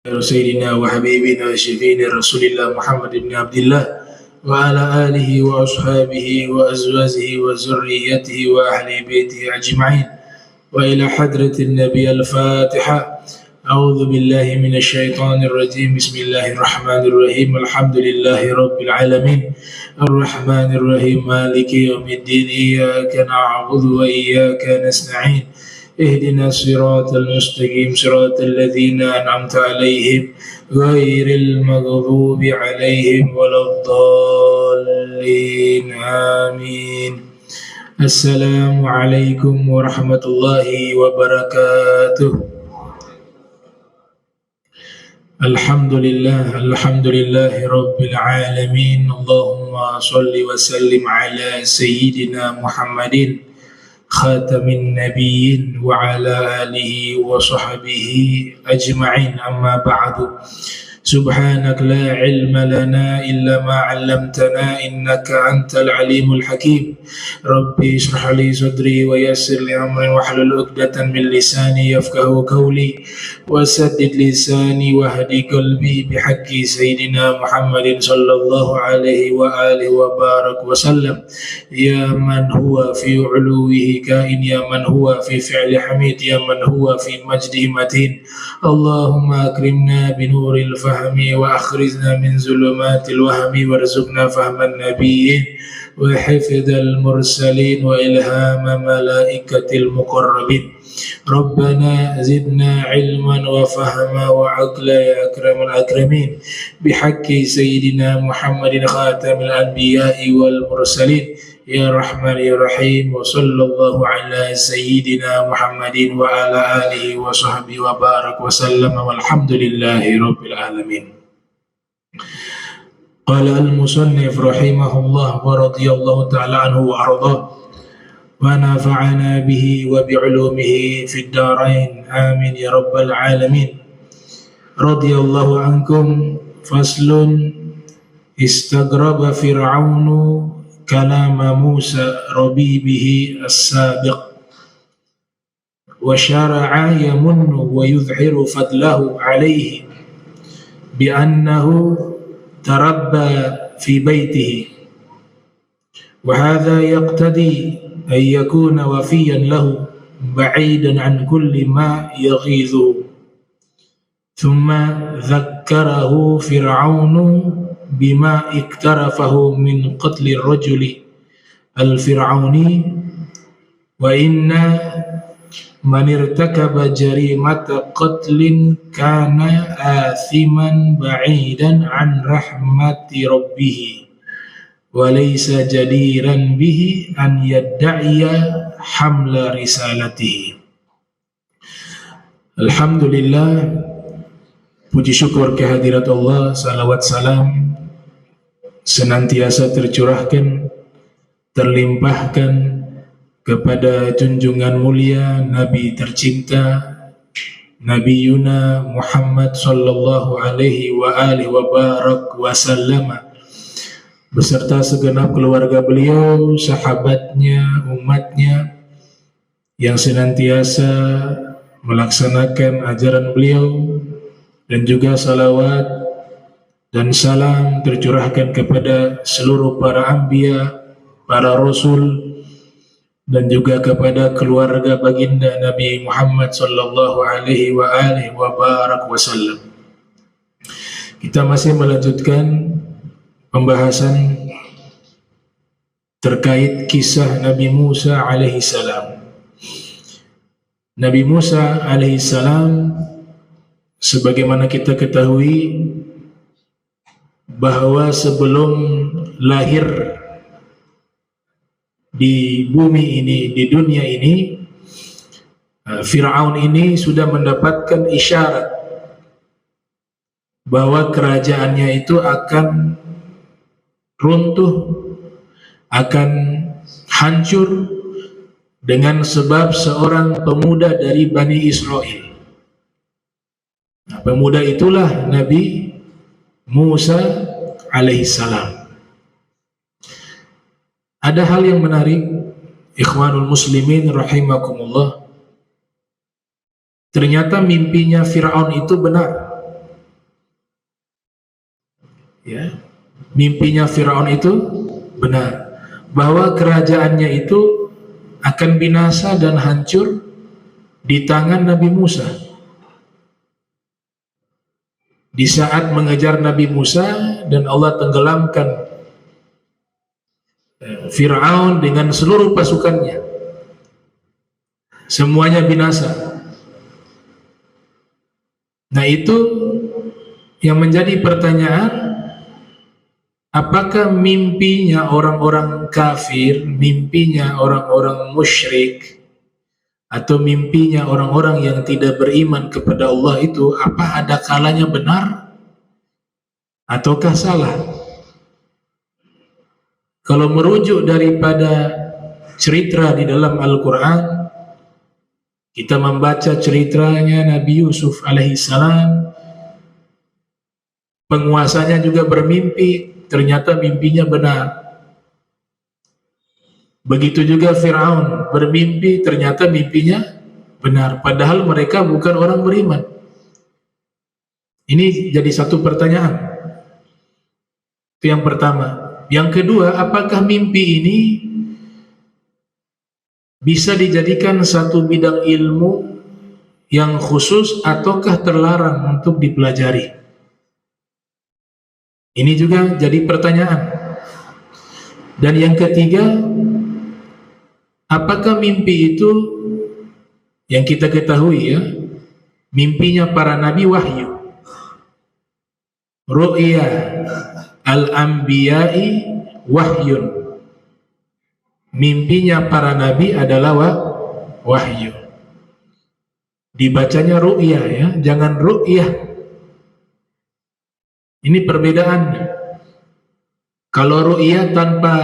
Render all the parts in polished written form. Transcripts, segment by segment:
سيدنا وحبيبنا وشفينا رسول الله محمد بن عبد الله وعلى آله وأصحابه وأزواجه وذريته وأهل بيته أجمعين وإلى حضرة النبي الفاتحة. أعوذ بالله من الشيطان الرجيم. بسم الله الرحمن الرحيم. الحمد لله رب العالمين الرحمن الرحيم مالك يوم الدين. إياك نعبد وإياك نستعين. اهدنا الصراط المستقيم صراط الذين أنعمت عليهم غير المغضوب عليهم ولا الضالين آمين. السلام عليكم ورحمة الله وبركاته. الحمد لله رب العالمين. اللهم صل وسلم على سيدنا محمد خاتم النبيين وعلى آله وصحبه أجمعين. أما بعد، سبحانك لا علم لنا إلا ما علمتنا إنك أنت العليم الحكيم. ربي اشرح لي صدري ويسر لي أمري واحلل عقدة من لساني يفقه قولي وسدد لساني واهدي قلبي بحق سيدنا محمد صلى الله عليه وآله وبارك وسلم. يا من هو في علوه كائن، يا من هو في فعل حميد، يا من هو في مجده متين. اللهم أكرمنا بنور الفهم وأخرجنا من ظلمات الوهم وارزقنا فهم النبيين وحفظ المرسلين وإلهام ملائكة المقربين. ربنا زدنا علما وفهما وعقلا يا أكرم الأكرمين بحق سيدنا محمد خاتم الأنبياء والمرسلين يا رحمن يا رحيم. وصلى الله على سيدنا محمد وعلى آله وصحبه وبارك وسلم والحمد لله رب العالمين. قال المصنف رحمه الله ورضي الله تعالى عنه وأرضاه ونفعنا به وبعلومه في الدارين آمين يا رب العالمين. رضي الله عنكم. فصل: استغرب فرعون كلام موسى ربيبه السابق وشرع يمن ويظهر فضله عليه بأنه تربى في بيته، وهذا يقتضي أن يكون وفيا له بعيدا عن كل ما يغيظه. ثم ذكره فرعون بما اقترفه من قتل الرجل الفرعوني، وإن من ارتكب جريمة قتل كان آثما بعيدا عن رحمة ربه وليس جديرا به أن يدعي حمل رسالته. Alhamdulillah, puji syukur kehadirat Allah, salawat salam senantiasa tercurahkan, terlimpahkan kepada junjungan mulia Nabi tercinta Nabi Yuna Muhammad sallallahu alaihi wa alihi wa barak wasallam beserta segenap keluarga beliau, sahabatnya, umatnya yang senantiasa melaksanakan ajaran beliau, dan juga salawat dan salam tercurahkan kepada seluruh para anbiya, para rasul, dan juga kepada keluarga baginda Nabi Muhammad sallallahu alaihi wa alihi wa barak wasallam. Kita masih melanjutkan pembahasan terkait kisah Nabi Musa alaihi salam. Nabi Musa alaihi salam, sebagaimana kita ketahui bahwa sebelum lahir di bumi ini, di dunia ini, Fir'aun ini sudah mendapatkan isyarat bahwa kerajaannya itu akan runtuh, akan hancur dengan sebab seorang pemuda dari Bani Israel. Nah, pemuda itulah Nabi Musa alaihissalam. Ada hal yang menarik, ikhwanul muslimin rahimakumullah. Ternyata mimpinya Fir'aun itu benar. Ya, mimpinya Firaun itu benar, bahwa kerajaannya itu akan binasa dan hancur di tangan Nabi Musa. Di saat mengejar Nabi Musa dan Allah tenggelamkan Firaun dengan seluruh pasukannya, semuanya binasa. Nah, itu yang menjadi pertanyaan, apakah mimpinya orang-orang kafir, mimpinya orang-orang musyrik, atau mimpinya orang-orang yang tidak beriman kepada Allah itu, apa ada kalanya benar ataukah salah? Kalau merujuk daripada cerita di dalam Al-Quran, kita membaca ceritanya Nabi Yusuf alaihissalam, penguasanya juga bermimpi, ternyata mimpinya benar. Begitu juga Firaun bermimpi, ternyata mimpinya benar, padahal mereka bukan orang beriman. Ini jadi satu pertanyaan. Itu yang pertama. Yang kedua, apakah mimpi ini bisa dijadikan satu bidang ilmu yang khusus ataukah terlarang untuk dipelajari? Ini juga jadi pertanyaan. Dan yang ketiga, apakah mimpi itu yang kita ketahui ya, mimpinya para nabi wahyu. Ru'ya al-anbiya'i wahyun. Mimpinya para nabi adalah wahyu. Dibacanya ru'ya ya, jangan ru'yah. Ini perbedaannya. Kalau ru'ya tanpa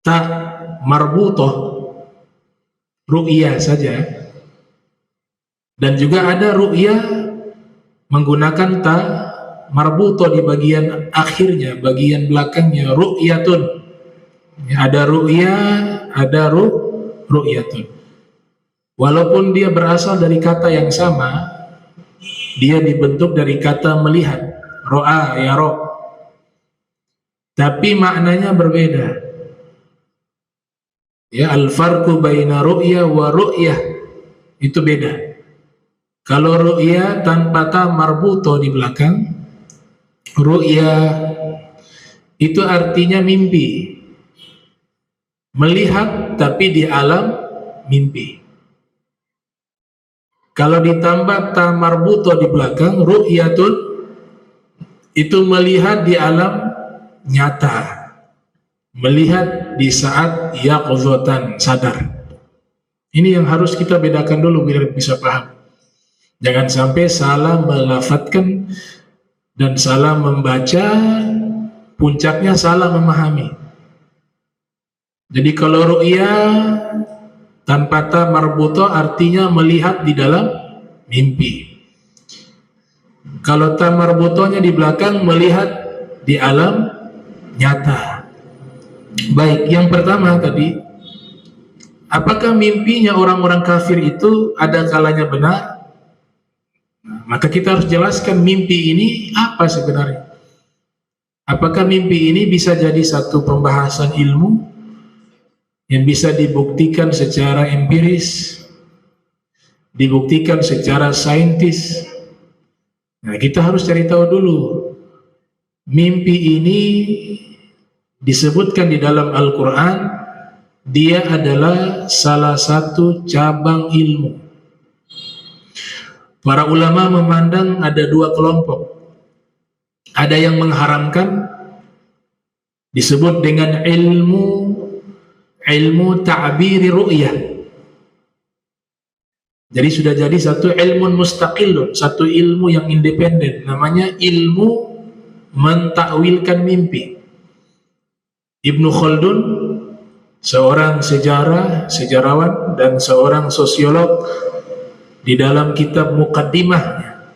tak marbutoh, ru'ya saja. Dan juga ada ru'ya menggunakan ta marbutoh di bagian akhirnya, bagian belakangnya, ru'yatun. Ada ru'ya, ada ru'yatun. Walaupun dia berasal dari kata yang sama, dia dibentuk dari kata melihat, ro'a ya ro', tapi maknanya berbeda. Ya, al-farqu baina ru'ya wa ru'yah itu beda. Kalau ru'ya tanpa ta marbutoh di belakang, ru'ya itu artinya mimpi, melihat tapi di alam mimpi. Kalau ditambah ta marbutoh di belakang, ru'yatun itu melihat di alam nyata, melihat di saat yaqzatan, sadar. Ini yang harus kita bedakan dulu biar bisa paham. Jangan sampai salah melafatkan dan salah membaca, puncaknya salah memahami. Jadi kalau ru'ya tanpa ta marbutoh artinya melihat di dalam mimpi. Kalau ta marbutohnya di belakang, melihat di alam nyata. Baik, yang pertama tadi, apakah mimpinya orang-orang kafir itu ada kalanya benar? Maka kita harus jelaskan mimpi ini apa sebenarnya. Apakah mimpi ini bisa jadi satu pembahasan ilmu yang bisa dibuktikan secara empiris, dibuktikan secara saintis? Nah, kita harus cari tahu dulu. Mimpi ini disebutkan di dalam Al-Quran, dia adalah salah satu cabang ilmu. Para ulama memandang ada dua kelompok. Ada yang mengharamkan, disebut dengan ilmu ta'biri ru'yah. Jadi sudah jadi satu ilmu mustaqil, satu ilmu yang independen, namanya ilmu mentakwilkan mimpi. Ibnu Khaldun, seorang sejarawan dan seorang sosiolog, di dalam kitab Muqaddimahnya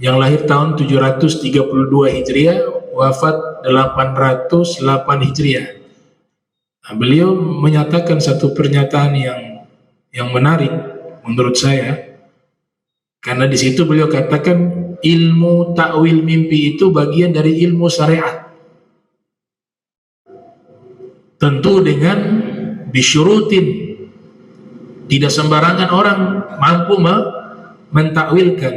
yang lahir tahun 732 Hijriah, wafat 808 Hijriah. Nah, beliau menyatakan satu pernyataan yang menarik menurut saya, karena di situ beliau katakan ilmu takwil mimpi itu bagian dari ilmu syariat. Tentu dengan bisyurutin. Tidak sembarangan orang mampu mentakwilkan.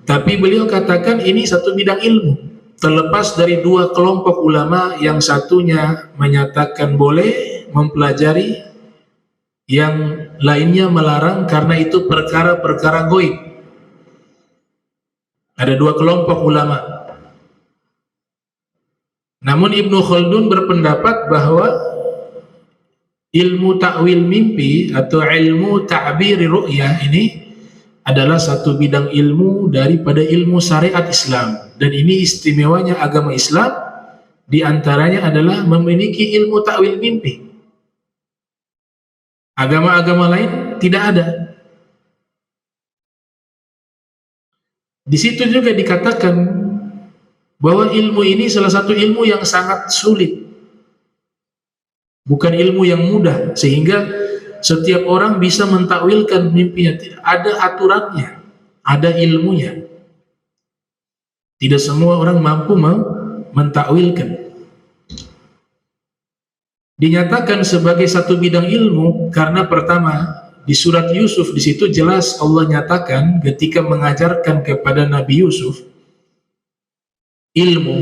Tapi beliau katakan ini satu bidang ilmu. Terlepas dari dua kelompok ulama, yang satunya menyatakan boleh mempelajari, yang lainnya melarang karena itu perkara-perkara gaib. Ada dua kelompok ulama. Namun Ibnu Khaldun berpendapat bahwa ilmu takwil mimpi atau ilmu ta'bir ru'yah ini adalah satu bidang ilmu daripada ilmu syariat Islam, dan ini istimewanya agama Islam, diantaranya adalah memiliki ilmu takwil mimpi. Agama-agama lain tidak ada. Di situ juga dikatakan bahwa ilmu ini salah satu ilmu yang sangat sulit, bukan ilmu yang mudah, sehingga setiap orang bisa mentakwilkan mimpinya. Ada aturannya, ada ilmunya. Tidak semua orang mampu mentakwilkan. Dinyatakan sebagai satu bidang ilmu karena pertama di surat Yusuf, di situ jelas Allah nyatakan ketika mengajarkan kepada Nabi Yusuf ilmu,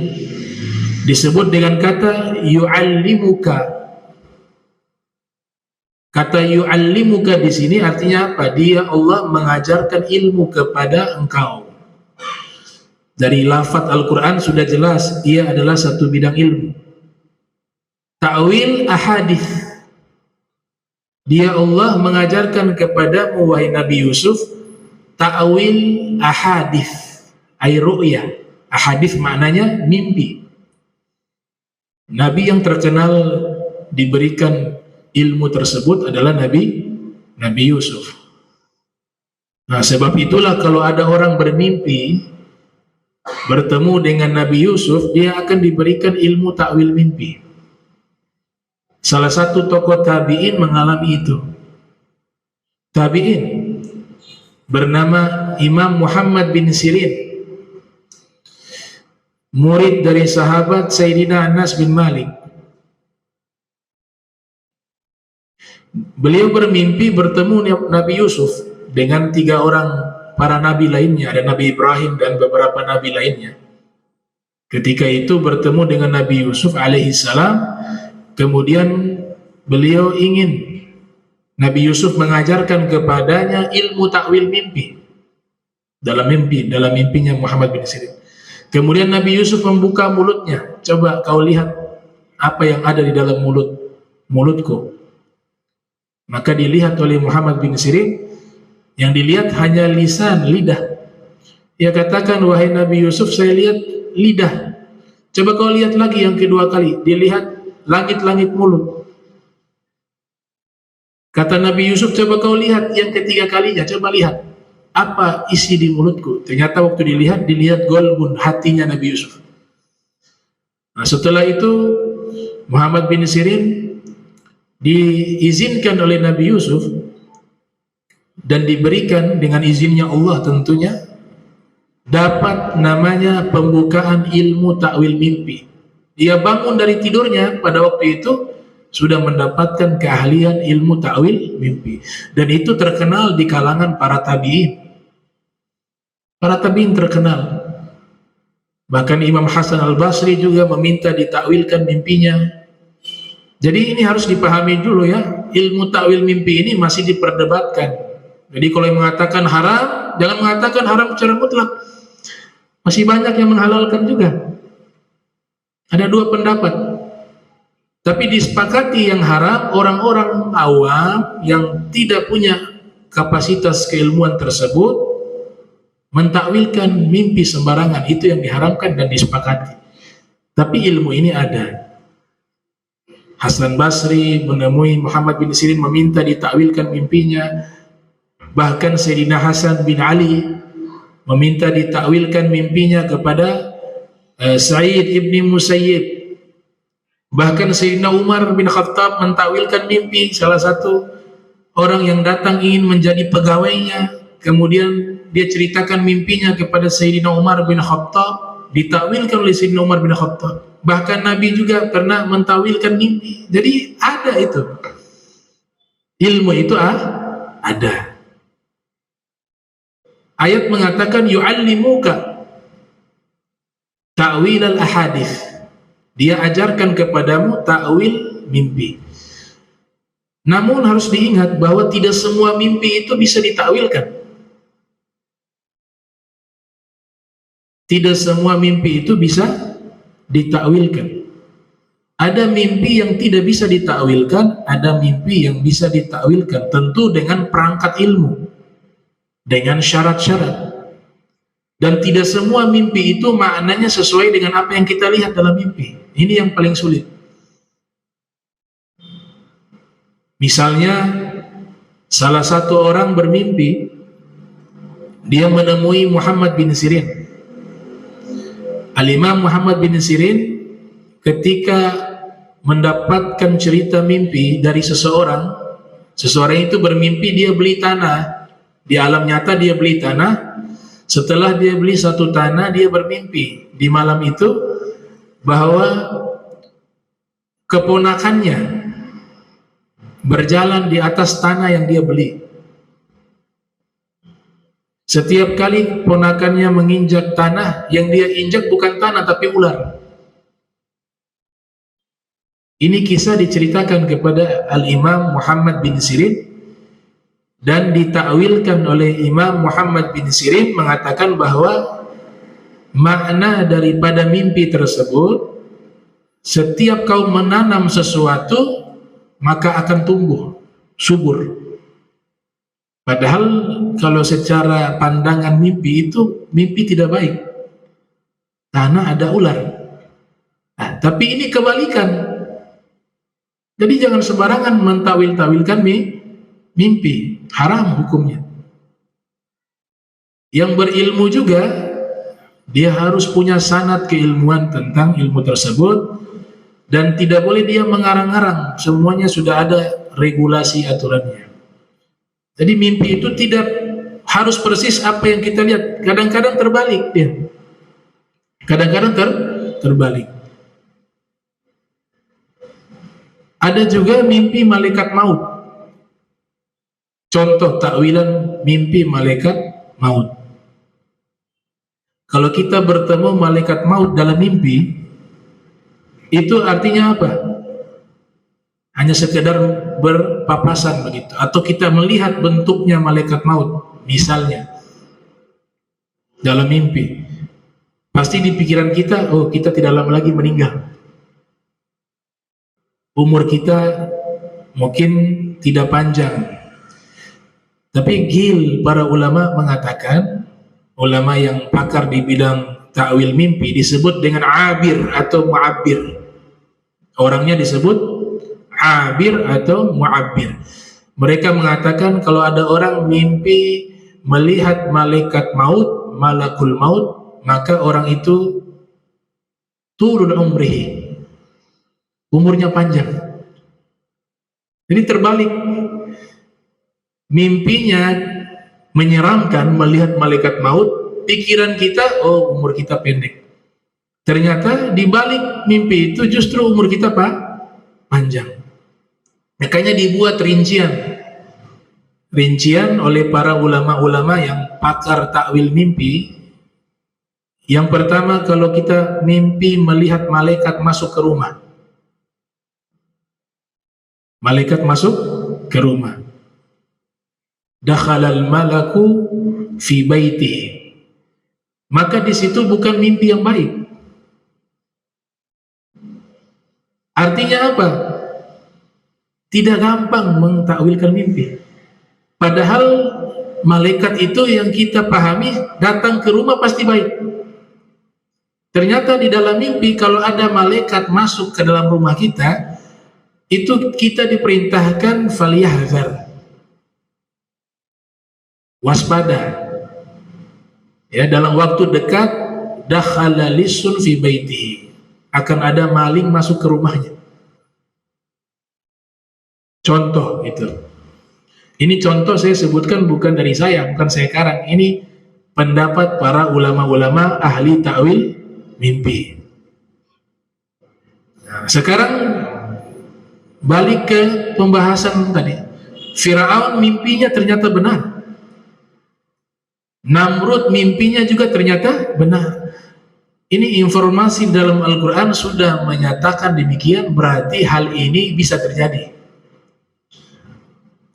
disebut dengan kata yu'allimuka. Kata yu'allimuka di sini artinya apa? Dia, Allah, mengajarkan ilmu kepada engkau. Dari lafaz Al-Quran sudah jelas, ia adalah satu bidang ilmu. Ta'wil ahadith. Dia, Allah, mengajarkan kepada wahai Nabi Yusuf ta'wil ahadith, ay ru'yah. Ahadith maknanya mimpi. Nabi yang terkenal diberikan ilmu tersebut adalah Nabi Yusuf. Nah, sebab itulah kalau ada orang bermimpi bertemu dengan Nabi Yusuf, dia akan diberikan ilmu takwil mimpi. Salah satu tokoh tabi'in mengalami itu. Tabi'in bernama Imam Muhammad bin Sirin, murid dari sahabat Sayyidina Anas bin Malik. Beliau bermimpi bertemu Nabi Yusuf dengan 3 orang para nabi lainnya, ada Nabi Ibrahim dan beberapa nabi lainnya. Ketika itu bertemu dengan Nabi Yusuf alaihissalam, kemudian beliau ingin Nabi Yusuf mengajarkan kepadanya ilmu takwil mimpi. Dalam mimpinya Muhammad bin Sirin. Kemudian Nabi Yusuf membuka mulutnya, coba kau lihat apa yang ada di dalam mulutku. Maka dilihat oleh Muhammad bin Sirin, yang dilihat hanya lisan, lidah. Ia katakan, wahai Nabi Yusuf, saya lihat lidah. Coba kau lihat lagi yang kedua kali, dilihat langit-langit mulut. Kata Nabi Yusuf, coba kau lihat yang ketiga kalinya, coba lihat apa isi di mulutku. Ternyata waktu dilihat golbun, hatinya Nabi Yusuf. Nah, setelah itu Muhammad bin Sirin diizinkan oleh Nabi Yusuf dan diberikan dengan izinnya Allah tentunya, dapat namanya pembukaan ilmu takwil mimpi. Dia bangun dari tidurnya pada waktu itu sudah mendapatkan keahlian ilmu takwil mimpi, dan itu terkenal di kalangan para tabi'in. Para tabi'in terkenal. Bahkan Imam Hasan al-Basri juga meminta ditakwilkan mimpinya. Jadi ini harus dipahami dulu ya, ilmu takwil mimpi ini masih diperdebatkan. Jadi kalau yang mengatakan haram, jangan mengatakan haram secara mutlak. Masih banyak yang menghalalkan juga. Ada 2 pendapat. Tapi disepakati yang haram orang-orang awam yang tidak punya kapasitas keilmuan tersebut mentakwilkan mimpi sembarangan, itu yang diharamkan dan disepakati. Tapi ilmu ini ada. Hasan Basri menemui Muhammad bin Sirin meminta ditakwilkan mimpinya. Bahkan Sayyidina Hasan bin Ali meminta ditakwilkan mimpinya kepada Sa'id ibni Musayyib. Bahkan Sayyidina Umar bin Khattab mentakwilkan mimpi salah satu orang yang datang ingin menjadi pegawainya kemudian dia ceritakan mimpinya kepada Sayyidina Umar bin Khattab, ditakwilkan oleh Sayyidina Umar bin Khattab. Bahkan Nabi juga pernah mentawilkan mimpi. Jadi ada itu, ilmu itu ada. Ayat mengatakan yu'allimuka ta'wil al-ahadith, dia ajarkan kepadamu ta'wil mimpi. Namun harus diingat bahwa tidak semua mimpi itu bisa ditakwilkan. Tidak semua mimpi itu bisa ditakwilkan. Ada mimpi yang tidak bisa ditakwilkan, ada mimpi yang bisa ditakwilkan, tentu dengan perangkat ilmu, dengan syarat-syarat. Dan tidak semua mimpi itu maknanya sesuai dengan apa yang kita lihat dalam mimpi. Ini yang paling sulit. Misalnya salah satu orang bermimpi dia menemui Muhammad bin Sirin. Al-Imam Muhammad bin Sirin ketika mendapatkan cerita mimpi dari seseorang itu bermimpi dia beli tanah. Di alam nyata dia beli tanah. Setelah dia beli satu tanah, dia bermimpi di malam itu bahwa keponakannya berjalan di atas tanah yang dia beli. Setiap kali ponakannya menginjak tanah, yang dia injak bukan tanah tapi ular. Ini kisah diceritakan kepada Al-Imam Muhammad bin Sirin, dan ditakwilkan oleh Imam Muhammad bin Sirin mengatakan bahwa makna daripada mimpi tersebut, setiap kau menanam sesuatu maka akan tumbuh subur. Padahal kalau secara pandangan mimpi itu mimpi tidak baik, karena ada ular. Nah, tapi ini kebalikan. Jadi jangan sembarangan mentawil-tawilkan mimpi, haram hukumnya. Yang berilmu juga dia harus punya sanad keilmuan tentang ilmu tersebut, dan tidak boleh dia mengarang-arang, semuanya sudah ada regulasi aturannya. Jadi mimpi itu tidak harus persis apa yang kita lihat, kadang-kadang terbalik dia. Kadang-kadang terbalik. Ada juga mimpi malaikat maut. Contoh takwilan mimpi malaikat maut. Kalau kita bertemu malaikat maut dalam mimpi, itu artinya apa? Hanya sekedar berpapasan begitu, atau kita melihat bentuknya malaikat maut misalnya dalam mimpi, pasti di pikiran kita, oh kita tidak lama lagi meninggal, umur kita mungkin tidak panjang. Tapi para ulama mengatakan, ulama yang pakar di bidang takwil mimpi, disebut dengan abir atau mu'abbir. Orangnya disebut abir atau mu'abbir. Mereka mengatakan kalau ada orang mimpi melihat malaikat maut, malakul maut, maka orang itu tulul umrihi, umurnya panjang. Jadi terbalik, mimpinya menyeramkan melihat malaikat maut, pikiran kita, oh umur kita pendek. Ternyata di balik mimpi itu justru umur kita panjang. Makanya dibuat rincian oleh para ulama-ulama yang pakar takwil mimpi. Yang pertama, kalau kita mimpi melihat malaikat masuk ke rumah, malaikat masuk ke rumah, dakhalal malaku fi baitihi, maka di situ bukan mimpi yang baik. Artinya apa? Tidak gampang mentakwilkan mimpi. Padahal malaikat itu yang kita pahami datang ke rumah pasti baik. Ternyata di dalam mimpi kalau ada malaikat masuk ke dalam rumah kita, itu kita diperintahkan faliyahzar, waspada. Ya, dalam waktu dekat dakhala lisun fi baitihi, akan ada maling masuk ke rumahnya. Contoh itu. Ini contoh saya sebutkan bukan dari saya, bukan saya karang. Ini pendapat para ulama-ulama ahli ta'wil mimpi. Nah, sekarang balik ke pembahasan tadi. Firaun mimpinya ternyata benar. Namrud mimpinya juga ternyata benar. Ini informasi dalam Al-Quran sudah menyatakan demikian, berarti hal ini bisa terjadi.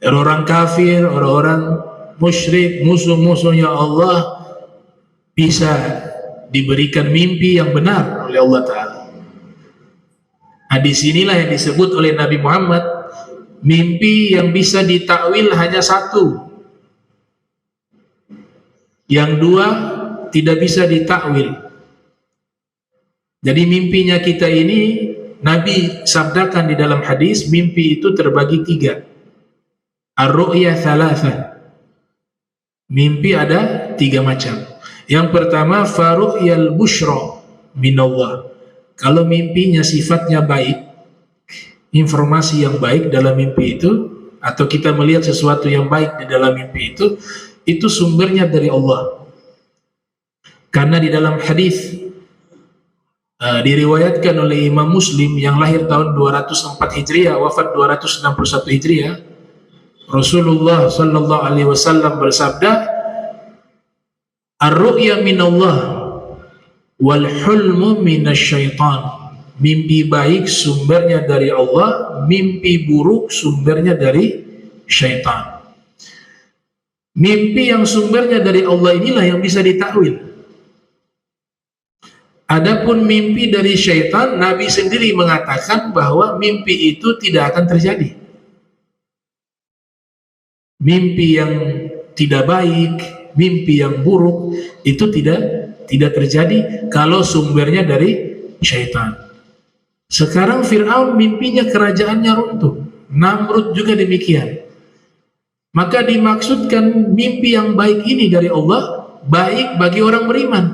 Orang kafir, orang-orang musyrik, musuh-musuhnya Allah bisa diberikan mimpi yang benar oleh Allah Ta'ala. Nah, disinilah yang disebut oleh Nabi Muhammad, mimpi yang bisa ditakwil hanya satu, yang dua tidak bisa ditakwil. Jadi mimpinya kita ini, Nabi sabdakan di dalam hadis, mimpi itu terbagi tiga. Ar-ru'ya thalatha. Mimpi ada tiga macam. Yang pertama, faru'yal bushra minallah. Kalau mimpinya sifatnya baik, informasi yang baik dalam mimpi itu, atau kita melihat sesuatu yang baik di dalam mimpi itu sumbernya dari Allah. Karena di dalam hadis diriwayatkan oleh Imam Muslim yang lahir tahun 204 Hijriah, wafat 261 Hijriah, Rasulullah sallallahu alaihi wasallam bersabda, ar-ru'ya minallah wal hulmu minasyaitan. Mimpi baik sumbernya dari Allah, mimpi buruk sumbernya dari syaitan. Mimpi yang sumbernya dari Allah inilah yang bisa ditakwil. Adapun mimpi dari syaitan, Nabi sendiri mengatakan bahwa mimpi itu tidak akan terjadi. Mimpi yang tidak baik, mimpi yang buruk itu tidak terjadi kalau sumbernya dari syaitan. Sekarang Fir'aun mimpinya kerajaannya runtuh, Namrud juga demikian. Maka dimaksudkan mimpi yang baik ini dari Allah baik bagi orang beriman.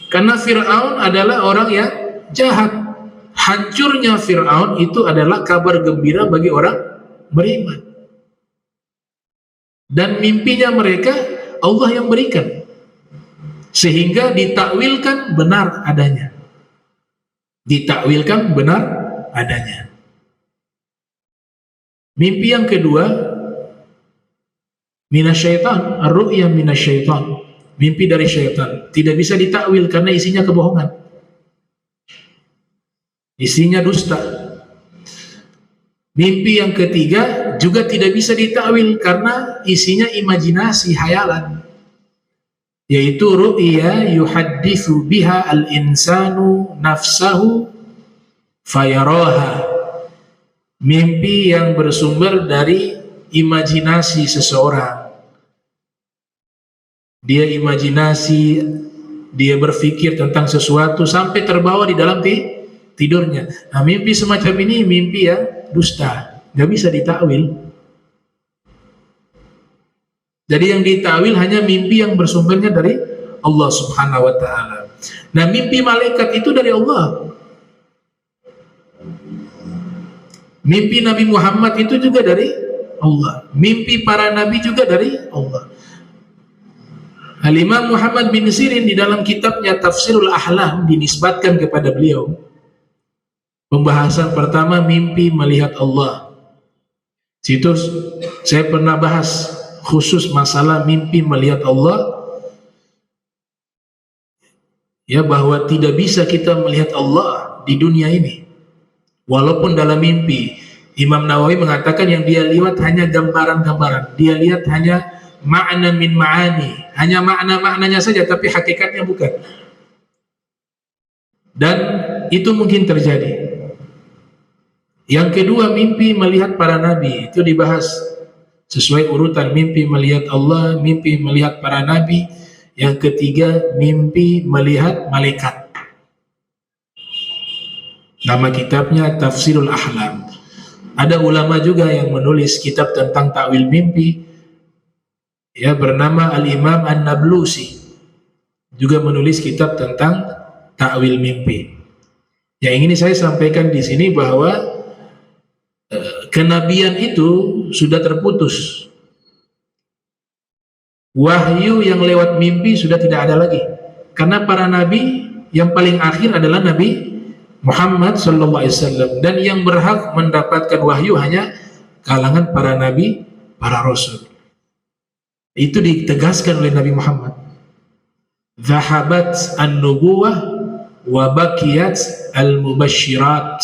Karena Fir'aun adalah orang yang jahat. Hancurnya Fir'aun itu adalah kabar gembira bagi orang beriman. Dan mimpinya mereka Allah yang berikan, sehingga ditakwilkan benar adanya. Ditakwilkan benar adanya. Mimpi yang kedua, minasyaitan, ar-ru'ya minasyaitan. Mimpi dari syaitan tidak bisa ditakwil karena isinya kebohongan, isinya dusta. Mimpi yang ketiga juga tidak bisa ditakwil karena isinya imajinasi, hayalan, yaitu ru'ya yuhadditsu biha al-insanu nafsahu fayaraha. Mimpi yang bersumber dari imajinasi seseorang. Dia imajinasi, dia berpikir tentang sesuatu sampai terbawa di dalam tidurnya. Nah, mimpi semacam ini mimpi yang dusta, nggak bisa ditakwil. Jadi yang ditakwil hanya mimpi yang bersumbernya dari Allah Subhanahu wa Ta'ala. Nah, mimpi malaikat itu dari Allah. Mimpi Nabi Muhammad itu juga dari Allah. Mimpi para nabi juga dari Allah. Al-Imam Muhammad bin Sirin di dalam kitabnya Tafsirul Ahlam dinisbatkan kepada beliau. Pembahasan pertama, mimpi melihat Allah. Situ saya pernah bahas khusus masalah mimpi melihat Allah. Ya, bahwa tidak bisa kita melihat Allah di dunia ini. Walaupun dalam mimpi. Imam Nawawi mengatakan yang dia lihat hanya gambaran-gambaran. Dia lihat hanya ma'na min ma'ani, hanya makna-maknanya saja, tapi hakikatnya bukan. Dan itu mungkin terjadi. Yang kedua, mimpi melihat para nabi, itu dibahas sesuai urutan. Mimpi melihat Allah, mimpi melihat para nabi. Yang ketiga, mimpi melihat malaikat. Nama kitabnya Tafsirul Ahlam. Ada ulama juga yang menulis kitab tentang takwil mimpi, ya, bernama Al-Imam An-Nablusi, juga menulis kitab tentang takwil mimpi. Yang ingin saya sampaikan di sini bahwa kenabian itu sudah terputus. Wahyu yang lewat mimpi sudah tidak ada lagi. Karena para nabi yang paling akhir adalah Nabi Muhammad SAW, dan yang berhak mendapatkan wahyu hanya kalangan para nabi, para rasul. Itu ditegaskan oleh Nabi Muhammad. Zahabat an-nubuwah wa bakiyat al-mubasyirat.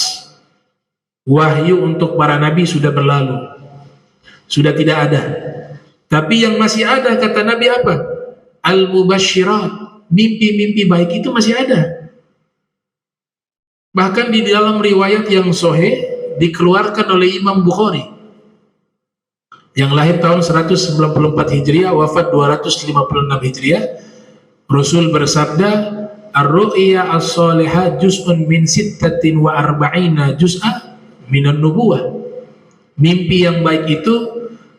Wahyu untuk para nabi sudah berlalu, sudah tidak ada. Tapi yang masih ada, kata Nabi, apa? Al-mubasyirat. Mimpi-mimpi baik itu masih ada. Bahkan di dalam riwayat yang sahih dikeluarkan oleh Imam Bukhari yang lahir tahun 194 Hijriah, wafat 256 Hijriah, Rasul bersabda, "Ar-ru'ya as-salihah juz'un min sittatin wa arba'ina juz'a minan nubuwah." Mimpi yang baik itu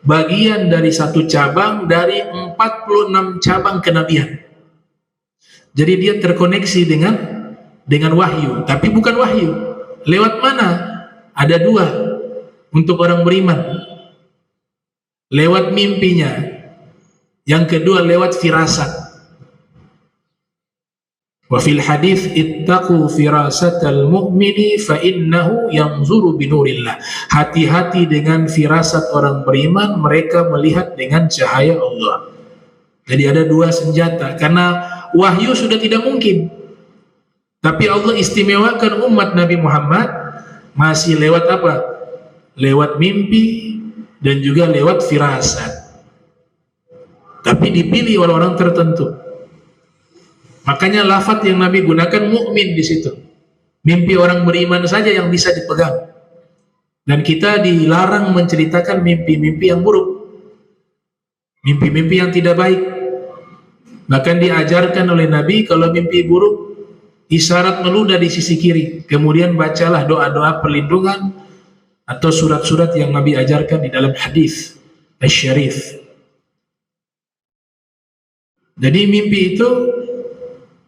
bagian dari satu cabang dari 46 cabang kenabian. Jadi dia terkoneksi dengan wahyu, tapi bukan wahyu. Lewat mana? Ada dua untuk orang beriman. Lewat mimpinya. Yang kedua lewat firasat. Wa fil hadits ittaqu firasatal mu'mini fa innahu yanzuru binurillah. Hati-hati dengan firasat orang beriman, mereka melihat dengan cahaya Allah. Jadi ada dua senjata, karena wahyu sudah tidak mungkin. Tapi Allah istimewakan umat Nabi Muhammad masih lewat apa? Lewat mimpi dan juga lewat firasat. Tapi dipilih oleh orang tertentu. Makanya lafaz yang Nabi gunakan mukmin di situ. Mimpi orang beriman saja yang bisa dipegang. Dan kita dilarang menceritakan mimpi-mimpi yang buruk. Mimpi-mimpi yang tidak baik. Bahkan diajarkan oleh Nabi, kalau mimpi buruk, isyarat meludah di sisi kiri. Kemudian bacalah doa-doa perlindungan atau surat-surat yang Nabi ajarkan di dalam hadis Asy-Syarif. Jadi mimpi itu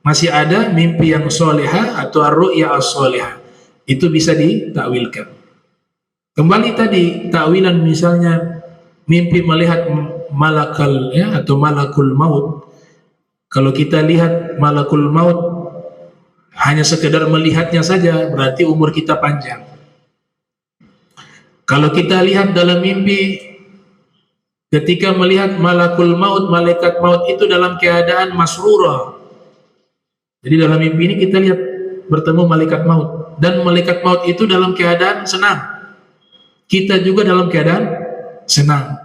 masih ada, mimpi yang solehah atau ar-ru'ya as-solehah. Itu bisa ditakwilkan. Kembali tadi, takwilan misalnya mimpi melihat malakal atau malakul maut. Kalau kita lihat malakul maut hanya sekedar melihatnya saja, berarti umur kita panjang. Kalau kita lihat dalam mimpi, ketika melihat malakul maut, malaikat maut itu dalam keadaan masrura. Jadi dalam mimpi ini kita lihat bertemu malaikat maut, dan malaikat maut itu dalam keadaan senang. Kita juga dalam keadaan senang.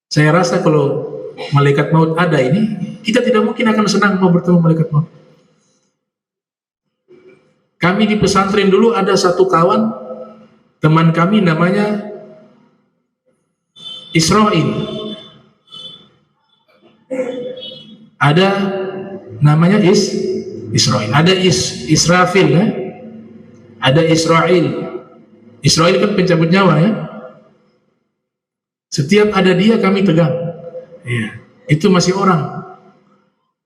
Saya rasa kalau malaikat maut ada ini, kita tidak mungkin akan senang mau bertemu malaikat maut. Kami di pesantren dulu ada satu kawan, teman kami namanya Israil. Ada namanya Israil. Ada Israfil ya. Ada Israil. Israil kan pencabut nyawa ya. Setiap ada dia kami tegang. Ya, itu masih orang.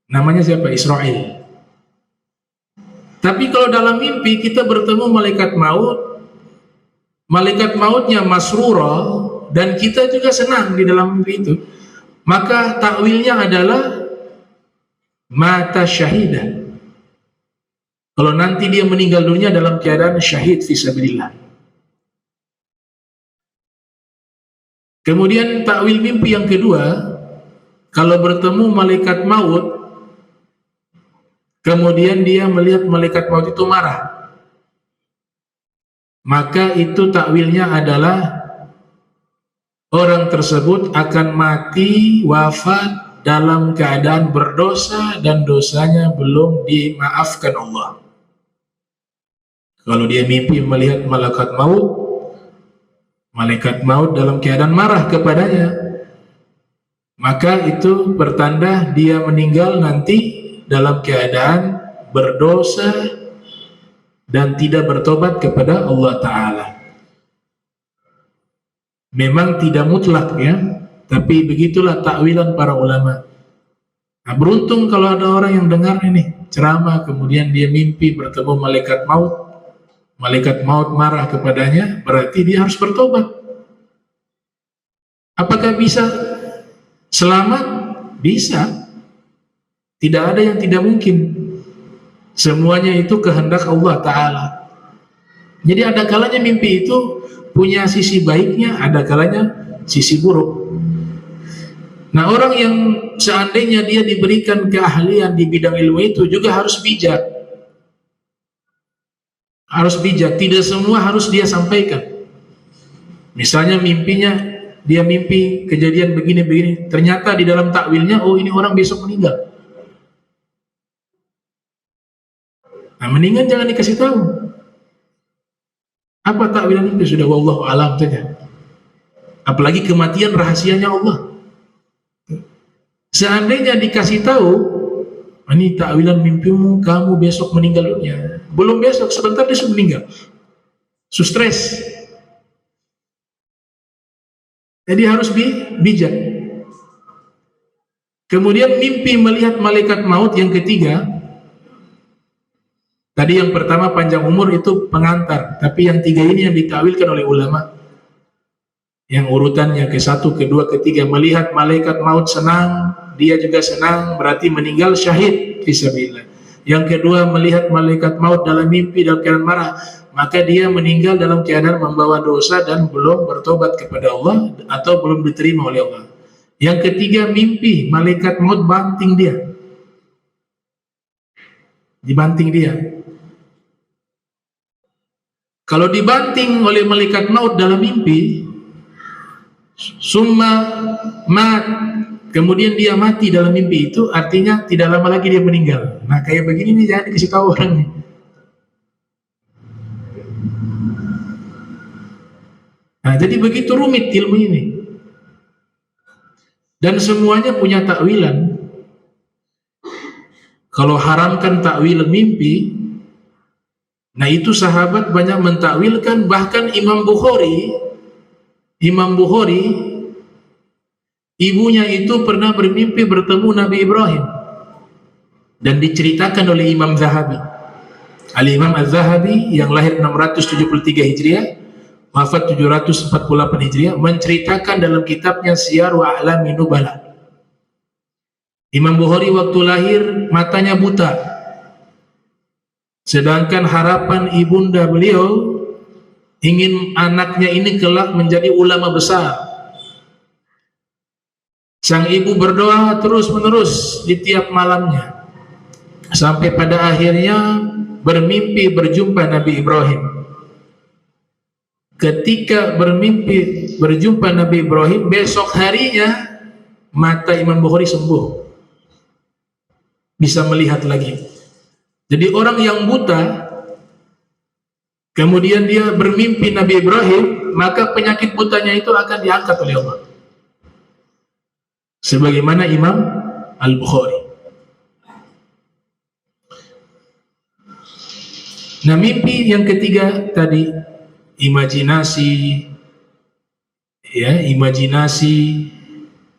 Namanya siapa? Israil. Tapi kalau dalam mimpi kita bertemu malaikat maut, malaikat mautnya masrura dan kita juga senang di dalam mimpi itu, maka takwilnya adalah mata syahidah. Kalau nanti dia meninggal dunia dalam keadaan syahid fisabilillah. Kemudian takwil mimpi yang kedua, kalau bertemu malaikat maut, kemudian dia melihat malaikat maut itu marah, maka itu takwilnya adalah orang tersebut akan mati, wafat dalam keadaan berdosa dan dosanya belum dimaafkan Allah. Kalau dia mimpi melihat malaikat maut dalam keadaan marah kepadanya, maka itu pertanda dia meninggal nanti dalam keadaan berdosa dan tidak bertobat kepada Allah Ta'ala. Memang tidak mutlak ya, tapi begitulah takwilan para ulama. Nah, beruntung kalau ada orang yang dengar ini ceramah, kemudian dia mimpi bertemu malaikat maut marah kepadanya, berarti dia harus bertobat. Apakah bisa selamat? Bisa. Tidak ada yang tidak mungkin. Semuanya itu kehendak Allah Ta'ala. Jadi ada kalanya mimpi itu punya sisi baiknya, ada kalanya sisi buruk. Nah, orang yang seandainya dia diberikan keahlian di bidang ilmu itu juga harus bijak. Harus bijak, tidak semua harus dia sampaikan. Misalnya mimpinya, dia mimpi kejadian begini-begini, ternyata di dalam takwilnya, oh ini orang besok meninggal. Nah, mendingan jangan dikasih tahu. Apa takwilan itu? Sudah wallahu alam saja. Apalagi kematian rahasianya Allah. Seandainya dikasih tahu, ini takwilan mimpimu, kamu besok meninggal dunia. Belum besok, sebentar dia sudah meninggal. Stres. Jadi harus bijak. Kemudian mimpi melihat malaikat maut yang ketiga. Tadi yang pertama panjang umur itu pengantar, tapi yang tiga ini yang ditakwilkan oleh ulama. Yang urutannya ke satu, kedua, ketiga, melihat malaikat maut senang, dia juga senang, berarti meninggal syahid fisabilillah. Yang kedua, melihat malaikat maut dalam mimpi dalam keadaan marah, maka dia meninggal dalam keadaan membawa dosa dan belum bertobat kepada Allah atau belum diterima oleh Allah. Yang ketiga, mimpi malaikat maut banting dia, dibanting dia. Kalau dibanting oleh malaikat maut dalam mimpi, summa mat, kemudian dia mati dalam mimpi itu, artinya tidak lama lagi dia meninggal. Nah, kayak begini nih jangan dikasih tahu orang nih. Nah, jadi begitu rumit ilmu ini. Dan semuanya punya takwilan. Kalau haramkan takwil mimpi, nah itu sahabat banyak mentakwilkan, bahkan Imam Bukhari, ibunya itu pernah bermimpi bertemu Nabi Ibrahim dan diceritakan oleh Imam Zahabi. Al-Imam Az-Zahabi yang lahir 673 Hijriah, wafat 748 Hijriah, menceritakan dalam kitabnya Siyar wa A'lamin Nubala. Imam Bukhari waktu lahir matanya buta, sedangkan harapan ibunda beliau ingin anaknya ini kelak menjadi ulama besar. Sang ibu berdoa terus-menerus di tiap malamnya, sampai pada akhirnya bermimpi berjumpa Nabi Ibrahim. Ketika bermimpi berjumpa Nabi Ibrahim, besok harinya mata Imam Bukhari sembuh, bisa melihat lagi. Jadi orang yang buta, kemudian dia bermimpi Nabi Ibrahim, maka penyakit butanya itu akan diangkat oleh Allah. Sebagaimana Imam Al-Bukhari. Nah, mimpi yang ketiga tadi, imajinasi. Ya, imajinasi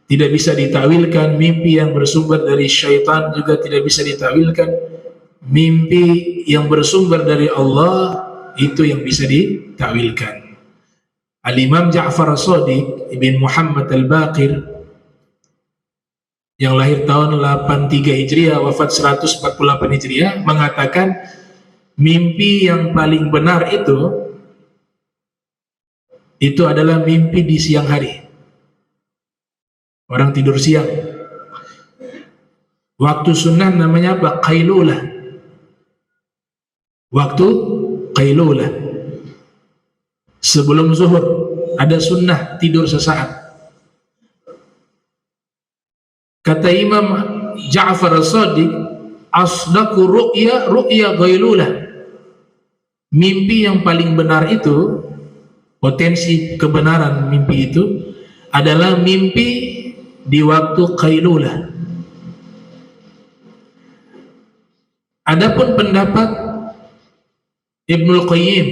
tidak bisa ditakwilkan. Mimpi yang bersumber dari syaitan juga tidak bisa ditakwilkan. Mimpi yang bersumber dari Allah itu yang bisa ditakwilkan. Al-Imam Ja'far As-Shadiq ibn Muhammad Al-Baqir yang lahir tahun 83 Hijriah, wafat 148 Hijriah, mengatakan mimpi yang paling benar itu adalah mimpi di siang hari. Orang tidur siang. Waktu sunnah namanya apa? Qailulah. Waktu qailulah. Sebelum zuhur ada sunnah tidur sesaat. Kata Imam Ja'far As-Shadiq, asdaqu ru'ya qailulah. Mimpi yang paling benar itu, potensi kebenaran mimpi itu adalah mimpi di waktu qailulah. Adapun pendapat Ibnul Qayyim,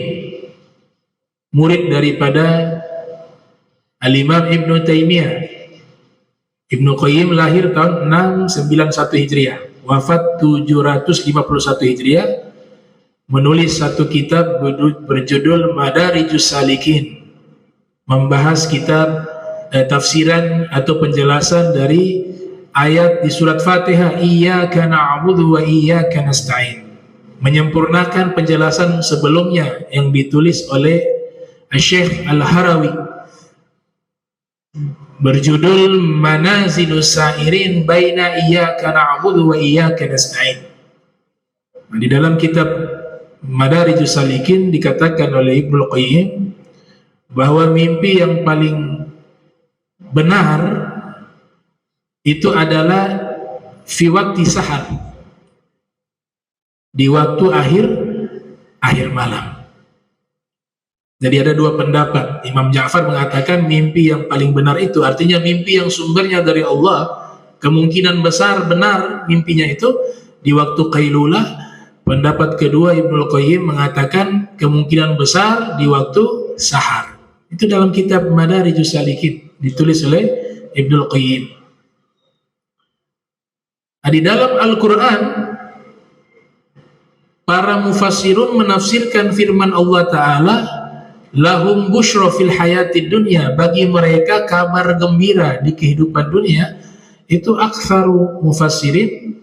murid daripada Al-Imam Ibnu Taimiyah. Ibnu Qayyim lahir tahun 691 Hijriah, wafat 751 Hijriah, menulis satu kitab berjudul Madarijus Salikin, membahas kitab tafsiran atau penjelasan dari ayat di surat Fatihah, Iyyaka na'budu wa iyyaka nasta'in, menyempurnakan penjelasan sebelumnya yang ditulis oleh Syekh Al-Harawi berjudul Manazilus Sa'irin Baina Iyyaka na'budu wa iyyaka nasta'in. Di dalam kitab Madarijus Salikin dikatakan oleh Ibnu Qayyim bahwa mimpi yang paling benar itu adalah fi waqti sahar, di waktu akhir malam. Jadi ada dua pendapat. Imam Ja'far mengatakan mimpi yang paling benar itu artinya mimpi yang sumbernya dari Allah, kemungkinan besar benar mimpinya itu di waktu qailulah. Pendapat kedua Ibnu Qayyim mengatakan kemungkinan besar di waktu sahar. Itu dalam kitab Madarijus Salikin ditulis oleh Ibnu Qayyim. Di dalam Al-Quran para mufassirun menafsirkan firman Allah Ta'ala, lahum busyra fil hayatid dunya, bagi mereka kabar gembira di kehidupan dunia. Itu aktsaru mufassirin,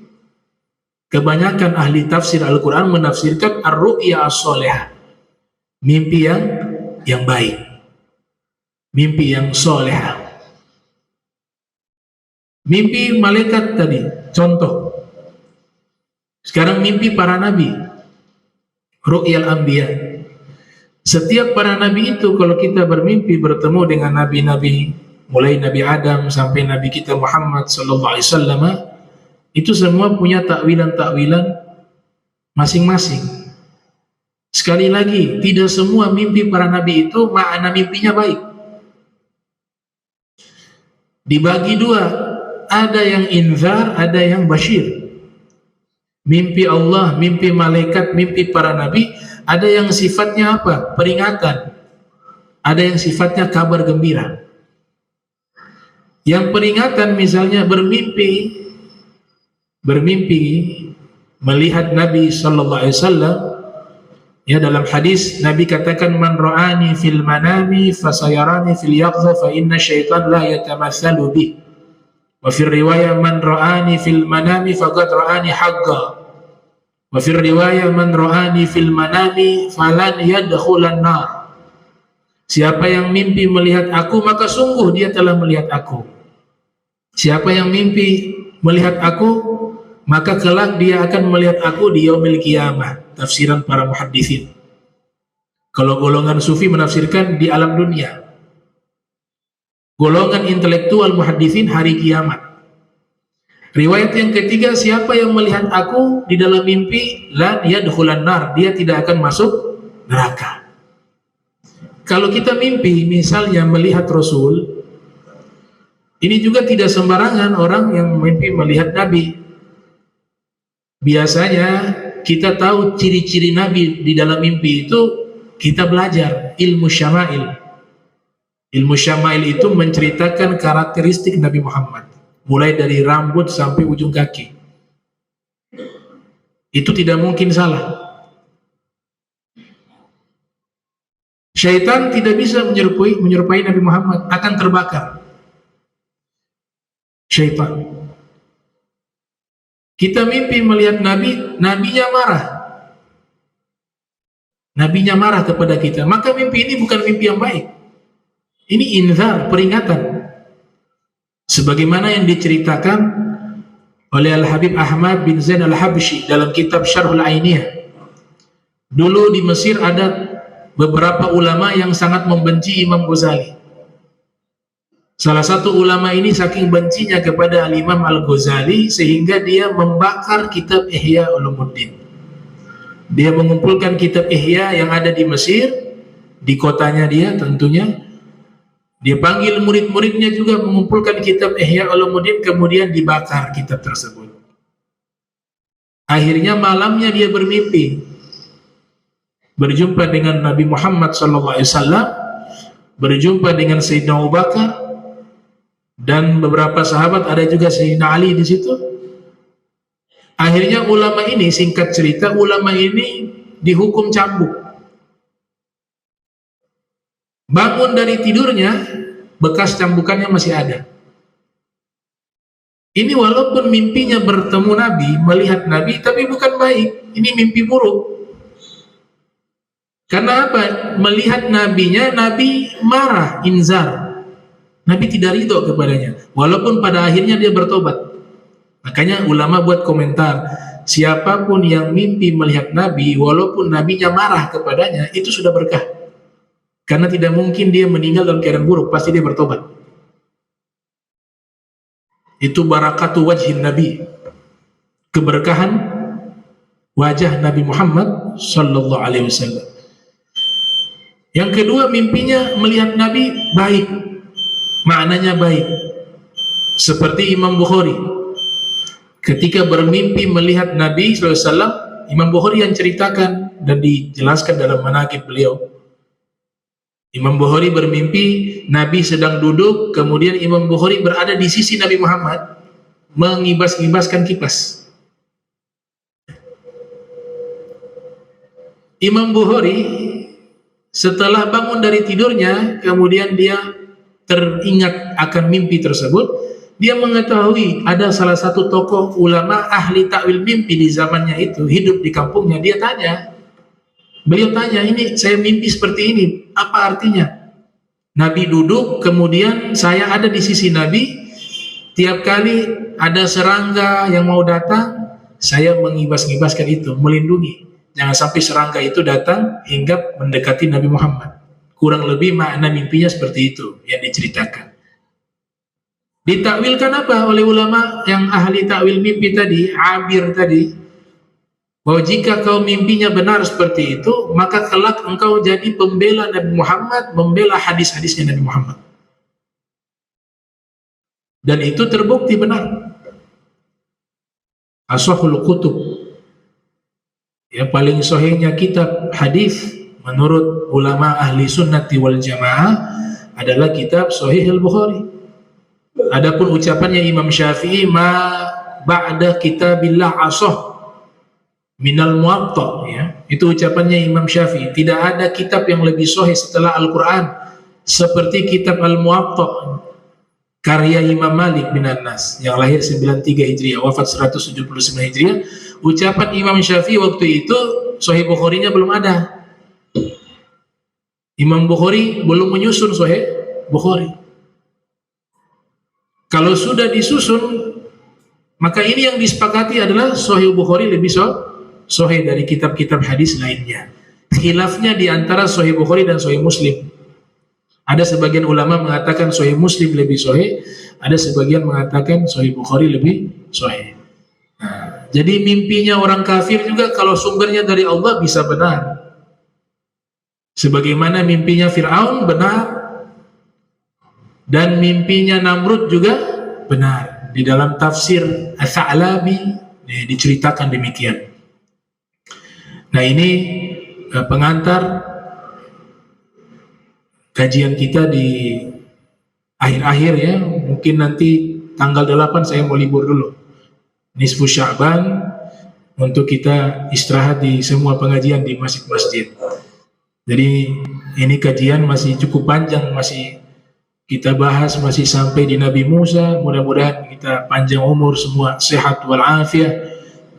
kebanyakan ahli tafsir Al-Quran menafsirkan ar-ru'ya as-solehah, mimpi yang baik, mimpi yang solehah. Mimpi malaikat tadi contoh. Sekarang mimpi para nabi, ru'yal anbiya. Setiap para nabi itu kalau kita bermimpi bertemu dengan nabi-nabi, mulai Nabi Adam sampai Nabi kita Muhammad sallallahu alaihi wasallam, itu semua punya takwilan-takwilan masing-masing. Sekali lagi, tidak semua mimpi para nabi itu makna mimpinya baik. Dibagi dua, ada yang inzar, ada yang basyir. Mimpi Allah, mimpi malaikat, mimpi para nabi, ada yang sifatnya apa? Peringatan. Ada yang sifatnya kabar gembira. Yang peringatan misalnya bermimpi melihat Nabi sallallahu alaihi wasallam, ya, dalam hadis Nabi katakan, man ra'ani fil manami fasayarani fil yaqza fa inna syaitan la yatamatsalu bi. Wa fi riwayah man ra'ani fil manami faqad ra'ani haqqa. Wa fi riwayah man ra'ani fil manami falan yadkhulan nar. Siapa yang mimpi melihat aku, maka sungguh dia telah melihat aku. Siapa yang mimpi melihat aku, maka kelak dia akan melihat aku di yaumil qiyamah. Tafsiran para muhadditsin. Kalau golongan sufi menafsirkan di alam dunia. Golongan intelektual muhadditsin hari kiamat. Riwayat yang ketiga, siapa yang melihat aku di dalam mimpi, lan yadkhulan nar, dia tidak akan masuk neraka. Kalau kita mimpi misalnya melihat Rasul, ini juga tidak sembarangan orang yang mimpi melihat Nabi. Biasanya kita tahu ciri-ciri Nabi di dalam mimpi itu, kita belajar ilmu syama'il. Ilmu syama'il itu menceritakan karakteristik Nabi Muhammad, mulai dari rambut sampai ujung kaki. Itu tidak mungkin salah. Syaitan tidak bisa menyerupai Nabi Muhammad, akan terbakar. Syaitan. Kita mimpi melihat Nabi, Nabinya marah. Nabinya marah kepada kita. Maka mimpi ini bukan mimpi yang baik. Ini inzar, peringatan. Sebagaimana yang diceritakan oleh Al-Habib Ahmad bin Zain Al-Habsyi dalam kitab Syarhul Ainiyah. Dulu di Mesir ada beberapa ulama yang sangat membenci Imam Ghazali. Salah satu ulama ini saking bencinya kepada Al-Imam Al-Ghazali sehingga dia membakar kitab Ihya Ulumuddin. Dia mengumpulkan kitab Ihya yang ada di Mesir, di kotanya dia tentunya. Dia panggil murid-muridnya juga mengumpulkan kitab Ihya Ulumuddin, kemudian dibakar kitab tersebut. Akhirnya malamnya dia bermimpi berjumpa dengan Nabi Muhammad SAW, berjumpa dengan Sayyidina Abu Bakar dan beberapa sahabat, ada juga Sayyidina Ali di situ. Akhirnya ulama ini, singkat cerita, ulama ini dihukum cambuk. Bangun dari tidurnya, bekas cambukannya masih ada. Ini walaupun mimpinya bertemu Nabi, melihat Nabi, tapi bukan baik. Ini mimpi buruk. Karena apa? Melihat nabinya, Nabi marah, inzar. Nabi tidak ridho kepadanya. Walaupun pada akhirnya dia bertobat. Makanya ulama buat komentar, siapapun yang mimpi melihat Nabi, walaupun nabinya marah kepadanya, itu sudah berkah. Karena tidak mungkin dia meninggal dalam keadaan buruk, pasti dia bertobat. Itu barakatu wajhin Nabi, keberkahan wajah Nabi Muhammad sallallahu alaihi wasallam. Yang kedua, mimpinya melihat Nabi baik, maknanya baik. Seperti Imam Bukhari, ketika bermimpi melihat Nabi sallallahu alaihi wasallam, Imam Bukhari yang ceritakan dan dijelaskan dalam manaqib beliau. Imam Bukhari bermimpi Nabi sedang duduk, kemudian Imam Bukhari berada di sisi Nabi Muhammad mengibas-ngibaskan kipas. Imam Bukhari setelah bangun dari tidurnya, kemudian dia teringat akan mimpi tersebut. Dia mengetahui ada salah satu tokoh ulama ahli takwil mimpi di zamannya itu hidup di kampungnya. Dia tanya, beliau tanya, ini saya mimpi seperti ini, apa artinya? Nabi duduk, kemudian saya ada di sisi Nabi. Tiap kali ada serangga yang mau datang, saya mengibas-ngibaskan itu, melindungi. Jangan sampai serangga itu datang hingga mendekati Nabi Muhammad. Kurang lebih makna mimpinya seperti itu yang diceritakan. Ditakwilkan apa oleh ulama yang ahli takwil mimpi tadi, Abir tadi, bahwa jika kau mimpinya benar seperti itu, maka kelak engkau jadi pembela Nabi Muhammad, membela hadis-hadisnya Nabi Muhammad. Dan itu terbukti benar. Ashahul kutub, ya, paling sahihnya kitab hadis menurut ulama ahli sunnati wal jamaah adalah kitab Sahih al-Bukhari. Adapun ucapannya Imam Syafi'i, ma ba'da kitabillah asah minal muwatta, ya, itu ucapannya Imam Syafi'i. Tidak ada kitab yang lebih sahih setelah Al-Quran seperti kitab Al-Muwatta karya Imam Malik bin Anas yang lahir 93 Hijriah, wafat 179 Hijriah. Ucapan Imam Syafi'i waktu itu Sahih Bukhari-nya belum ada. Imam Bukhari belum menyusun Sahih Bukhari. Kalau sudah disusun, maka ini yang disepakati adalah Sahih Bukhari lebih sahih dari kitab-kitab hadis lainnya. Khilafnya di antara Sahih Bukhari dan Sahih Muslim. Ada sebagian ulama mengatakan Sahih Muslim lebih sahih, ada sebagian mengatakan Sahih Bukhari lebih sahih. Nah, jadi mimpinya orang kafir juga kalau sumbernya dari Allah bisa benar. Sebagaimana mimpinya Fir'aun benar, dan mimpinya Namrud juga benar. Di dalam tafsir Ats-Tsa'labi diceritakan demikian. Nah, ini pengantar kajian kita di akhir-akhir, ya. Mungkin nanti tanggal 8 saya mau libur dulu, nisfu Sya'ban, untuk kita istirahat di semua pengajian di masjid-masjid. Jadi ini kajian masih cukup panjang, masih kita bahas, masih sampai di Nabi Musa. Mudah-mudahan kita panjang umur semua, sehat wal afiyah,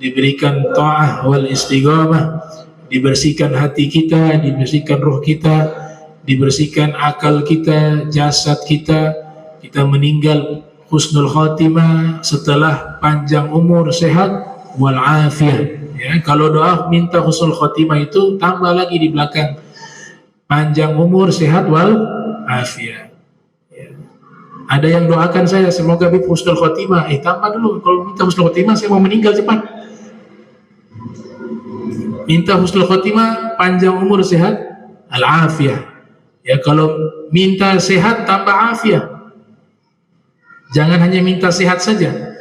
diberikan ta'ah wal istiqamah, dibersihkan hati kita, dibersihkan ruh kita, dibersihkan akal kita, jasad kita, kita meninggal husnul khatimah setelah panjang umur, sehat wal afiyah, ya. Kalau doa minta husnul khatimah itu tambah lagi di belakang, panjang umur, sehat wal afiyah. Ada yang doakan saya semoga bib husnul khotimah, tambah dulu. Kalau minta husnul khotimah saya mau meninggal cepat. Minta husnul khotimah, panjang umur, sehat al-afiyah. Ya, kalau minta sehat tambah afiyah. Jangan hanya minta sehat saja.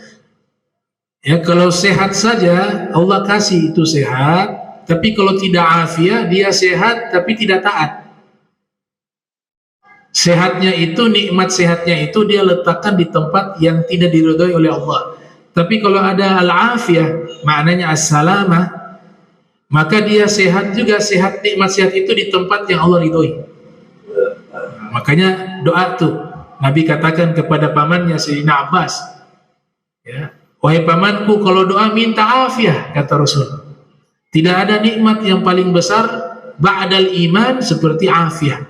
Ya, kalau sehat saja Allah kasih itu sehat, tapi kalau tidak afiyah dia sehat tapi tidak taat. Sehatnya itu, nikmat sehatnya itu dia letakkan di tempat yang tidak diridhoi oleh Allah. Tapi kalau ada al-afiyah, maknanya as-salamah, maka dia sehat juga, sehat, nikmat sehat itu di tempat yang Allah ridhoi. Makanya doa tuh, Nabi katakan kepada pamannya Sayyidina Abbas, ya, wahai pamanku, kalau doa minta afiah, kata Rasul. Tidak ada nikmat yang paling besar ba'dal iman seperti afiah,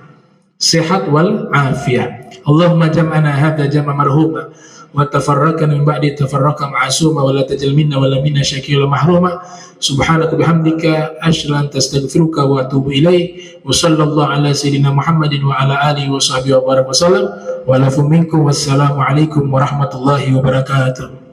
sehat wal afiah. Allahumma jam'ana hadza jam'a marhuma wa tafarraqna min ba'di tafarraqa ma'suma wa la tajal minna wa la minna syakila mahruma. Subhanaka bihamdika asyhadu an tastaghfiruka wa atubu ilaik. Wa sallallahu ala sayyidina Muhammadin wa ala alihi wa sahbihi wa baraka wasallam. Wa lafu minkum wassalamu alaikum warahmatullahi wabarakatuh.